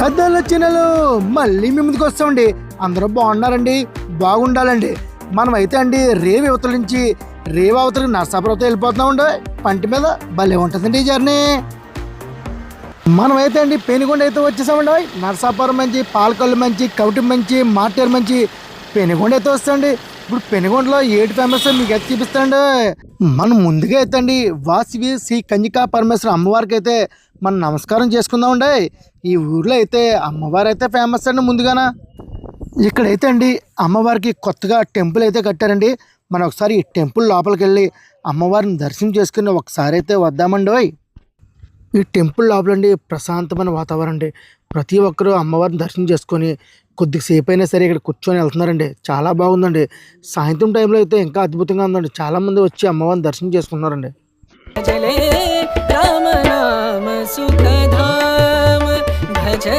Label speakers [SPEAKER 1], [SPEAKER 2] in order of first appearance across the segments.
[SPEAKER 1] పెద్దలు చిన్నలు మళ్ళీ మీ ముందుకు వస్తామండి. అందరూ బాగున్నారండి, బాగుండాలండి. మనమైతే అండి రేవు అవతల నుంచి రేవు అవతలకి నర్సాపురంతో వెళ్ళిపోతున్నామండి. పంటి మీద భలే ఉంటుందండి ఈ జర్నీ. మనమైతే అండి పెనుగొండ అయితే వచ్చేసామండి. నర్సాపురం మంచి, పాలకొల్లు మంచి, కవిటి మంచి, మార్టేరు మంచి, పెనుగొండ అయితే వస్తాండి. ఇప్పుడు పెనుగొండలో ఏడు ఫేమస్ మీకు అయితే చూపిస్తాండి. మనం ముందుగా అయితే అండి వాసవి శ్రీ కన్యకా పరమేశ్వర అమ్మవారికి అయితే మనం నమస్కారం చేసుకుందామండి. ఈ ఊర్లో అయితే అమ్మవారు అయితే ఫేమస్ అండి. ముందుగాన ఇక్కడైతే అండి అమ్మవారికి కొత్తగా టెంపుల్ అయితే కట్టారండి. మనం ఒకసారి ఈ టెంపుల్ లోపలికి వెళ్ళి అమ్మవారిని దర్శనం చేసుకుని ఒకసారి అయితే వద్దామండి. ఈ టెంపుల్ లోపలండి ప్రశాంతమైన వాతావరణం అండి. ప్రతి ఒక్కరూ అమ్మవారిని దర్శనం చేసుకొని కొద్దిసేపు అయినా సరే ఇక్కడ కూర్చొని వెళ్తున్నారండి. చాలా బాగుందండి. సాయంత్రం టైంలో అయితే ఇంకా అద్భుతంగా ఉందండి. చాలామంది వచ్చి అమ్మవారిని దర్శనం చేసుకున్నారండి.
[SPEAKER 2] భజలే రామ నామ సుఖధామ భజే.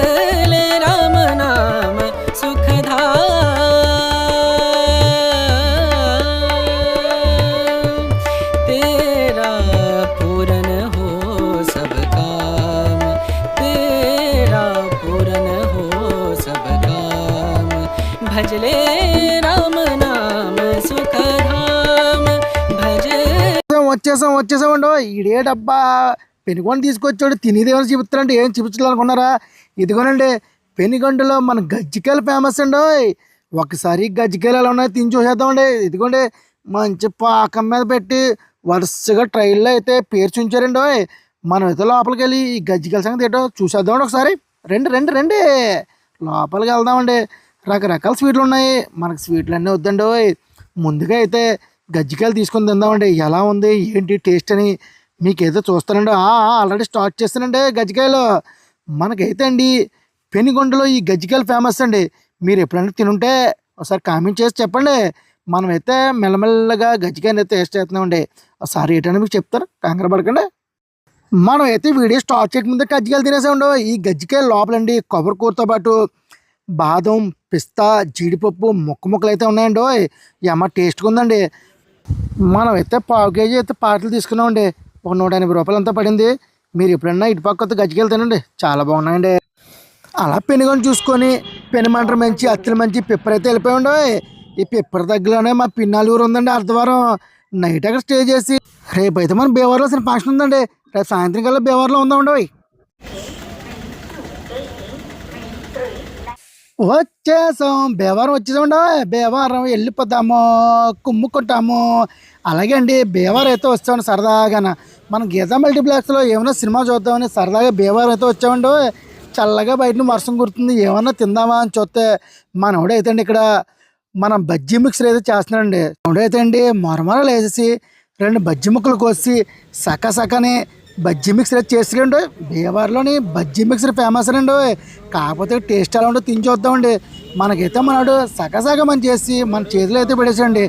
[SPEAKER 1] వచ్చేసామండో. ఈడే డబ్బా పెనుగొండ తీసుకొచ్చాడు. తినేదేమైనా చూపిస్తారంటే ఏం చూపించాలనుకున్నారా? ఇదిగోనండి పెనుగొండలో మన గజ్జికాయలు ఫేమస్ అండి. ఒకసారి గజ్జికాయలు ఎలా ఉన్నాయో తిని చూసేద్దామండి. ఇదిగోండి మంచి పాకం మీద పెట్టి వరుసగా ట్రైల్లో అయితే పేర్చి ఉంచారండి. మనం అయితే లోపలికి వెళ్ళి ఈ గజ్జికాయల సంగతి ఏంటో చూసేద్దామండి ఒకసారి. రండి లోపలికి వెళ్దామండి. రకరకాల స్వీట్లు ఉన్నాయి. మనకు స్వీట్లు అన్నీ వద్దండి. ముందుగా అయితే గజ్జికాయలు తీసుకొని తిందామండి. ఎలా ఉంది ఏంటి టేస్ట్ అని మీకైతే చూస్తానండి. ఆల్రెడీ స్టార్ట్ చేస్తానండి గజ్జికాయలు. మనకైతే అండి పెనుగొండలో ఈ గజ్జికాయలు ఫేమస్ అండి. మీరు ఎప్పుడైనా తినుంటే ఒకసారి కామెంట్ చేసి చెప్పండి. మనమైతే మెల్లమెల్లగా గజ్జికాయలు అయితే టేస్ట్ చేస్తున్నామండి. ఒకసారి ఏంటంటే మీకు చెప్తారు, కంగారు పడకండి. మనం అయితే వీడియో స్టార్ట్ చేయకముందే గజ్జికాయలు తినేసామండి. ఈ గజ్జికాయలు లోపలండి కొబ్బరి కూరతో పాటు బాదం, పిస్తా, జీడిపప్పు ముక్కలు అయితే ఉన్నాయండి. ఏమన్నా టేస్ట్గా ఉందండి. మనం అయితే పావు కేజీ అయితే పాటలు తీసుకున్నామండి. ఒక 180 రూపాయలు అంతా పడింది. మీరు ఎప్పుడన్నా ఇటుపక్క గజ్జికాయలు తినండి, చాలా బాగున్నాయండి. అలా పెనుగొని చూసుకొని పెనుమంటరు మంచి, అత్తలు మంచి, పిప్పర్ అయితే వెళ్ళిపోయామండి. ఈ పిప్పర్ దగ్గరలోనే మా పిన్నాలు ఊరు ఉందండి. అర్ధవారం నైట్ అక్కడ స్టే చేసి రేపు అయితే మనం భీమవరంలో చిన్న ఫంక్షన్ ఉందండి. రేపు సాయంత్రం కల్లా భీమవరంలో ఉందామండి. వచ్చేసాం, భీమవరం వచ్చేసామండి. భీమవరం వెళ్ళిపోతాము, కుమ్ముకుంటాము. అలాగే అండి భీమవరం అయితే వచ్చామండి సరదాగా. మనం గీతా మల్టీప్లెక్స్లో ఏమైనా సినిమా చూద్దామని సరదాగా భీమవరం అయితే వచ్చామండి. చల్లగా బయట వర్షం కుడుతుంది, ఏమన్నా తిందామా అని చూస్తే మనోడైతే అండి ఇక్కడ మనం బజ్జీ మిక్సర్ అయితే చేస్తున్నాడండి. మనోడైతే అండి మొరమరలు వేసేసి 2 బజ్జీ ముక్కలు కోసి సకసకని బజ్జీ మిక్సర్ అయితే చేసిరండి. భీమవరంలోని బజ్జీ మిక్సర్ ఫేమస్ అండి. కాకపోతే టేస్ట్ ఎలా ఉంటో తిని చూద్దామండి. మనకైతే మనోడు సగసగమని చేసి మన చేతిలో అయితే పడేసండి.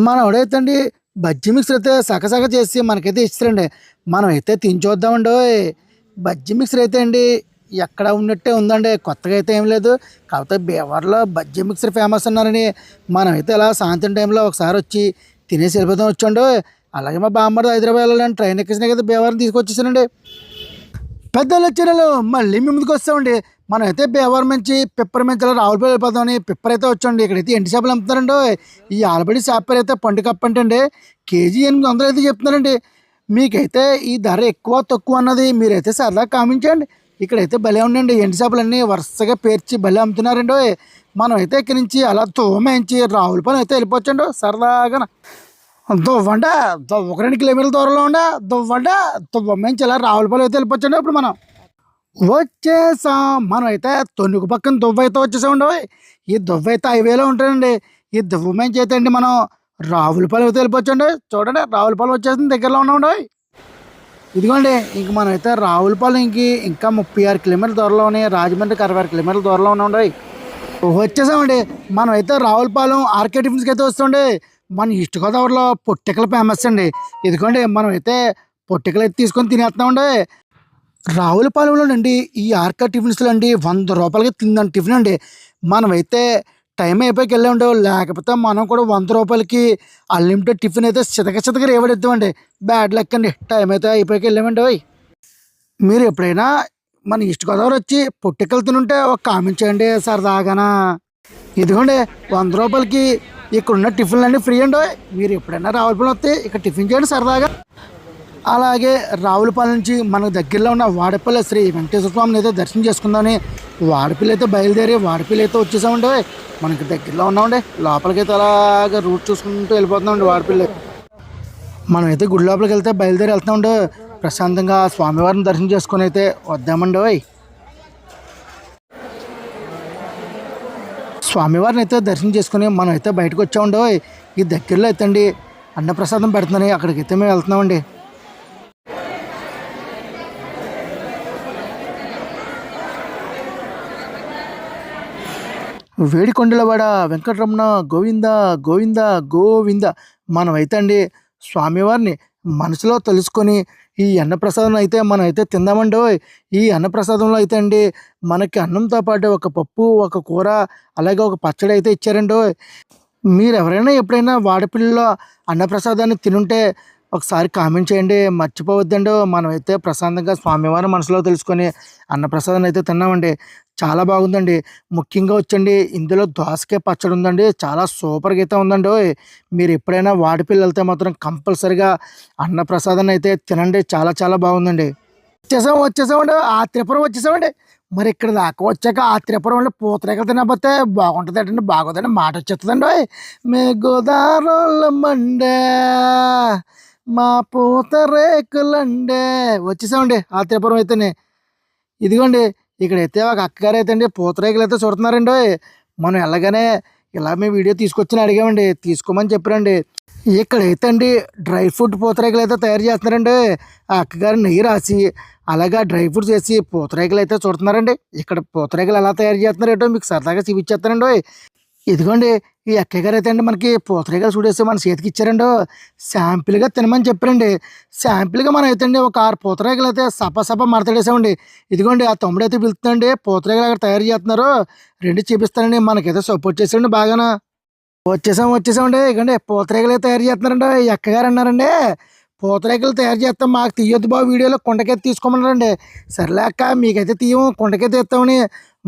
[SPEAKER 1] మనోడైతే అండి బజ్జీ మిక్సర్ అయితే సగసగ చేసి మనకైతే ఇస్తారండి. మనం అయితే తిని చూద్దామండి. బజ్జీ మిక్సర్ అయితే అండి ఎక్కడ ఉన్నట్టే ఉందండి, కొత్తగా అయితే ఏం లేదు. కాకపోతే భీమవరంలో బజ్జీ మిక్సర్ ఫేమస్ అన్నారని మనం అయితే ఇలా సాయంత్రం టైంలో ఒకసారి వచ్చి తినేసి వెళ్ళిపోతాం వచ్చండి. అలాగే మా బామ్మడి హైదరాబాద్ వెళ్ళాలని ట్రైన్ ఎక్కేసినా కదా భీమవరం తీసుకొచ్చేసానండి. పెద్దలు చిన్నలు మళ్ళీ మీ ముందుకు వస్తామండి. మనం అయితే భీమవరం నుంచి పిప్పర్ నుంచి అలా రావులపల్లి వెళ్ళిపోతామని పిప్పర్ అయితే వచ్చండి. ఇక్కడైతే ఎండి చేపలు అమ్ముతారండి. ఈ ఆలబడి చేపలు అయితే పండు కప్పు అంటే కేజీ 800 అయితే చెప్తున్నారండి. మీకైతే ఈ ధర ఎక్కువ తక్కువ అన్నది మీరైతే సరదాగా కామెంట్ చేయండి. ఇక్కడైతే భలే ఉండండి. ఎండి చేపలన్నీ వరుసగా పేర్చి భలే అమ్ముతున్నారండి. మనం అయితే ఇక్కడి నుంచి అలా తోమేంచి రావులపల్లి అయితే వెళ్ళిపోవచ్చండి సరదాగా. దువ్వండ 1-2 కిలోమీటర్ల దూరంలో ఉండ దువ్వంచి ఇలా రావులపల్లి అయితే వెళ్ళిపోవచ్చండి. ఇప్పుడు మనం వచ్చేసాం. మనం అయితే తొనుగు పక్కన దువ్వ అయితే వచ్చేసామండి. ఈ దువ్వ అయితే హైవేలో ఉంటాయండి. ఈ దువ్వ మంచి అయితే అండి మనం రావులపల్లి అయితే వెళ్ళిపోవచ్చండి. చూడండి రావులపల్లి వచ్చేసింది, దగ్గరలో ఉన్నామండి. ఇదిగోండి ఇంక మనం అయితే రావులపల్లికి ఇంకా 36 కిలోమీటర్ల దూరంలో ఉన్నాయి. రాజమండ్రికి 66 కిలోమీటర్ల దూరంలో ఉన్నామండి. వచ్చేసామండి. మనం అయితే రావులపాలెం ఆర్కే టిఫిన్స్కి అయితే వస్తుండే. మన ఈస్ట్ గోదావరిలో పొట్టికలు ఫేమస్ అండి. ఇదిగోండి మనం అయితే పొట్టికలు అయితే తీసుకొని తినేస్తున్నామండి. రావులపాలెంలోనండి ఈ ఆర్కే టిఫిన్స్లో అండి 100 రూపాయలకి తిందని టిఫిన్ అండి. మనమైతే టైం అయిపోయి వెళ్ళామండి. లేకపోతే మనం కూడా 100 రూపాయలకి అన్లిమిటెడ్ టిఫిన్ అయితే చితక రేవడిద్దామండి. బ్యాడ్ లెక్ అండి. టైం అయితే అయిపోయి వెళ్ళామండి. మీరు ఎప్పుడైనా మన ఈస్ట్ గోదావరి వచ్చి పొట్టికలు తినుంటే ఒక కామెంట్ చేయండి సరదాగానా. ఇదిగోండి 100 రూపాయలకి ఇక్కడ ఉన్న టిఫిన్లు అన్నీ ఫ్రీ అండి. మీరు ఎప్పుడైనా రావులపాలెం వస్తే ఇక్కడ టిఫిన్ చేయండి సరదాగా. అలాగే రావులపాలెం నుంచి మనకు దగ్గరలో ఉన్న వాడపల్లి శ్రీ వెంకటేశ్వర స్వామిని అయితే దర్శనం చేసుకుందామని వాడపల్లి అయితే బయలుదేరి వాడపల్లి అయితే వచ్చేసామండి. మనకి దగ్గరలో ఉన్నామండి. లోపలికైతే అలాగా రూట్ చూసుకుంటూ వెళ్ళిపోతున్నామండి వాడపల్లి. మనమైతే గుడి లోపలికి వెళ్తే బయలుదేరి వెళ్తున్నామండి. ప్రశాంతంగా స్వామివారిని దర్శనం చేసుకుని అయితే వద్దామండి. స్వామివారిని అయితే దర్శనం చేసుకుని మనం అయితే బయటకు వచ్చామండి. ఈ దగ్గరలో అయితే అండి అన్నప్రసాదం పెడుతున్నాయి, అక్కడికైతే మేము వెళ్తున్నామండి. వేడికొండలవాడ వెంకటరమణ గోవింద గోవింద గోవింద. మనమైతే అండి స్వామివారిని మనసులో తెలుసుకొని ఈ అన్నప్రసాదం అయితే మనం అయితే తిందామండి. ఈ అన్నప్రసాదంలో అయితే అండి మనకి అన్నంతో పాటు ఒక పప్పు, ఒక కూర, అలాగే ఒక పచ్చడి అయితే ఇచ్చారండి. మీరు ఎవరైనా ఎప్పుడైనా వాడపల్లిలో అన్నప్రసాదాన్ని తినుంటే ఒకసారి కామెంట్ చేయండి, మర్చిపోవద్దండి. మనమైతే ప్రశాంతంగా స్వామివారి మనసులో తెలుసుకొని అన్నప్రసాదాన్ని అయితే తిన్నామండి. చాలా బాగుందండి. ముఖ్యంగా వచ్చండి ఇందులో దోసకాయ పచ్చడి ఉందండి, చాలా సూపర్గా అయితే ఉందండి. మీరు ఎప్పుడైనా వాడపల్లి వెళ్తే మాత్రం కంపల్సరిగా అన్నప్రసాదాన్ని అయితే తినండి, చాలా చాలా బాగుందండి. వచ్చేసామండి ఆత్రేయపురం వచ్చేసామండి. మరి ఇక్కడ దాకా వచ్చాక ఆత్రేయపురంలో పూతరేకలు తినకపోతే బాగుంటుంది అండి, బాగోదండి, మాట వచ్చేస్తుందండి. మే గోదావరిలో మండే మా పూతరేకులండే. వచ్చేసామండి ఆత్రేయపురం అయితేనే. ఇదిగోండి ఇక్కడైతే ఒక అక్కగారు అయితే అండి పూతరేకులు అయితే చూడుతున్నారండి. మనం వెళ్ళగానే ఇలా మేము వీడియో తీసుకొచ్చి అడిగామండి, తీసుకోమని చెప్పారండి. ఇక్కడైతే అండి డ్రై ఫ్రూట్ పూతరేకులు అయితే తయారు చేస్తున్నారండి. ఆ అక్కగారు నెయ్యి రాసి అలాగా డ్రై ఫ్రూట్స్ వేసి పూతరేకులు అయితే చూడుతున్నారండి. ఇక్కడ పూతరేకులు ఎలా తయారు చేస్తున్నారేటో మీకు సరదాగా చూపించేస్తానండి. ఇదిగోండి ఈ అక్కయ్య గారు అయితే అండి మనకి పూతరేకులు చూడేసి మన చేతికి ఇచ్చారండి. శాంపిల్గా తినమని చెప్పారండి. శాంపిల్గా మనం అయితే అండి ఒక 6 పూతరేకులు అయితే సప మడతడేసామండి. ఇదిగోండి ఆ తమ్ముడు అయితే పిలుస్తుందండి, పూతరేకులు అక్కడ తయారు చేస్తున్నారు, రెండు చూపిస్తానండి, మనకైతే సపోర్ట్ చేసాండి బాగానా. వచ్చేసామండి. ఇదిగోండి పూతరేకులు అయితే తయారు చేస్తున్నారండి. ఈ అక్కగారు అన్నారండి పూతరేకులు తయారు చేస్తాం, మాకు తీయొద్దు బాబు, వీడియోలో కుండకైతే తీసుకోమన్నారండి. సర్లే అక్క మీకైతే తీయము, కుండకైతే తీస్తామని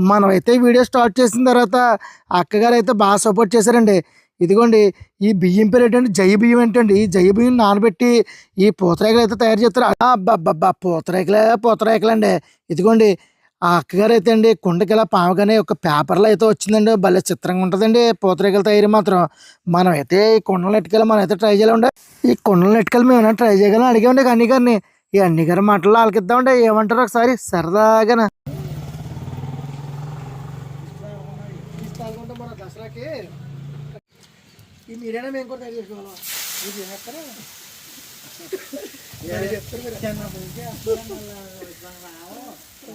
[SPEAKER 1] మనమైతే వీడియో స్టార్ట్ చేసిన తర్వాత అక్కగారు అయితే బాగా సపోర్ట్ చేశారండి. ఇదిగోండి ఈ బియ్యం పేరు ఏంటంటే జై బియ్యం ఏంటండి, ఈ జై బియ్యం నానబెట్టి ఈ పూతరేకులు అయితే తయారు చేస్తారు. అబ్బబ్బబ్బా పూతరేకులు అండి. ఇదిగోండి ఆ అక్కగారు అయితే అండి కుండకి ఇలా పాముగానే ఒక పేపర్లో అయితే వచ్చిందండి, భలే చిత్రంగా ఉంటుందండి పూతరేకులు తయారీ మాత్రం. మనం అయితే ఈ కుండలు నెట్టుకెళ్ళి మనం అయితే ట్రై చేయాలండి. ఈ కుండలు నెట్టుకెళ్ళి మేము ఏమైనా ట్రై చేయగలం అడిగామండి అన్ని గారిని. ఈ అన్ని గారి మాటల్లో ఆలకిద్దామండి, ఏమంటారు ఒకసారి సరదాగా. దసరాకి ఈ మీరైనా మేము కూడా తయారు చేసుకోవాలి.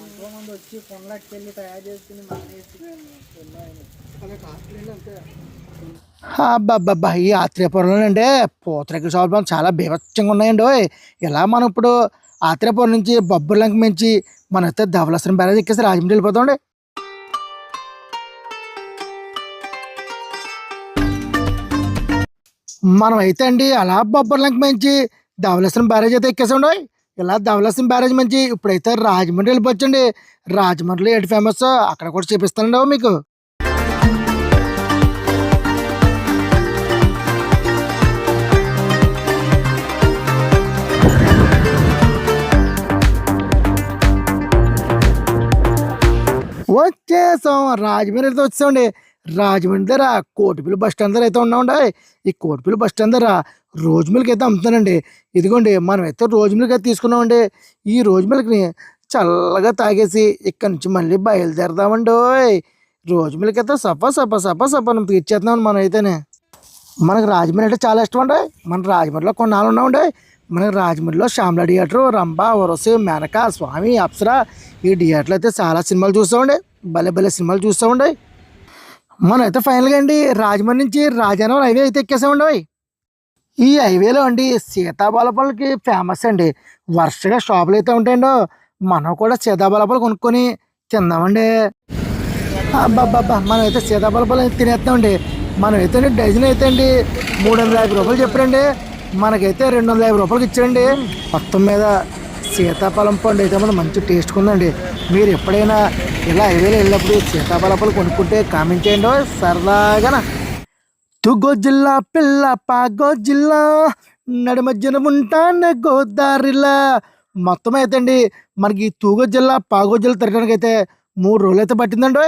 [SPEAKER 1] ఎంతోమంది వచ్చి కొండలకి వెళ్ళి తయారు చేసుకుని అబ్బాబ్బా ఈ ఆత్రేయపురంలో అంటే పూతరేకుల షాపులు చాలా బీభత్సంగా ఉన్నాయండి. ఇలా మనం ఇప్పుడు ఆత్రేయపురం నుంచి బొబ్బర్లంక మించి మనం అయితే ధవళేశ్వరం బ్యారేజ్ ఎక్కేసి రాజమండ్రి వెళ్ళిపోతామండి. మనం అయితే అండి అలా బొబ్బర్లంక మించి ధవళేశ్వరం బ్యారేజ్ అయితే ఎక్కేసాండి. ఇలా ధవళేశ్వరం బ్యారేజ్ మంచి ఇప్పుడైతే రాజమండ్రి వెళ్ళిపోవచ్చండి. రాజమండ్రిలో ఏంటి ఫేమస్ అక్కడ కూడా చూపిస్తానండి మీకు. వచ్చేసాం రాజమండ్రి అయితే వచ్చామండి. రాజమండ్రి దగ్గర కోటిపల్లి బస్ స్టాండ్ దగ్గర అయితే ఉన్నామండి. ఈ కోటిపల్లి బస్ స్టాండ్ దగ్గర రోజు మిల్క్ అయితే అమ్ముతానండి. ఇదిగోండి మనం అయితే రోజు మిల్క్ అయితే తీసుకున్నామండి. ఈ రోజు మిల్క్ని చల్లగా తాగేసి ఇక్కడ నుంచి మళ్ళీ బయలుదేరదామండి. రోజు మిల్క్ అయితే సపా తీర్చేద్దామండి మనం అయితేనే. మనకు రాజమండ్రి అంటే చాలా ఇష్టం అండి. మన రాజమండ్రిలో కొన్నాళ్ళు ఉన్నామండి. మనకి రాజమండ్రిలో శ్యామల థియేటరు, రంభ, ఉరసి, మేనక, స్వామి, అప్సరా ఈ థియేటర్లో అయితే చాలా సినిమాలు చూస్తామండి. భలే సినిమాలు చూస్తామండి. మనం అయితే ఫైనల్గా అండి రాజమండ్రి నుంచి రాజానగరం హైవే అయితే ఎక్కేసామండి. ఈ హైవేలో అండి సీతాఫలపళ్ళకి ఫేమస్ అండి. వరుసగా షాపులు అయితే ఉంటాయండి. మనం కూడా సీతాఫలపళ్ళు కొనుక్కొని తిందామండి. అబ్బాబ్బా మనం అయితే సీతాఫలపళ్ళు తినేస్తామండి. మనం అయితే డజన్ అయితే అండి 350 రూపాయలు చెప్పారండి. మనకైతే 250 రూపాయలకి ఇచ్చారండి. మొత్తం మీద సీతాఫలం పండు అయితే మన మంచి టేస్ట్ ఉందండి. మీరు ఎప్పుడైనా ఇలా హైవేలో వెళ్ళినప్పుడు సీతాఫలం పళ్ళు కొనుక్కుంటే కామెంట్ చేయండి సరదాగా. తుగో జిల్లా పిల్ల పాగో జిల్లా నడిమధ్యన ఉంటానే గోదారిలా. మొత్తం అయితే అండి మనకి తూగో జిల్లా పాగో జిల్లా తిరగడానికి అయితే 3 రోజులు అయితే పట్టిందండి.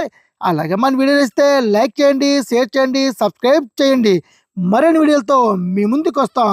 [SPEAKER 1] అలాగే మన వీడియో ఇస్తే లైక్ చేయండి, షేర్ చేయండి, సబ్స్క్రైబ్ చేయండి. మరిన్ని వీడియోలతో మీ ముందుకు వస్తాం.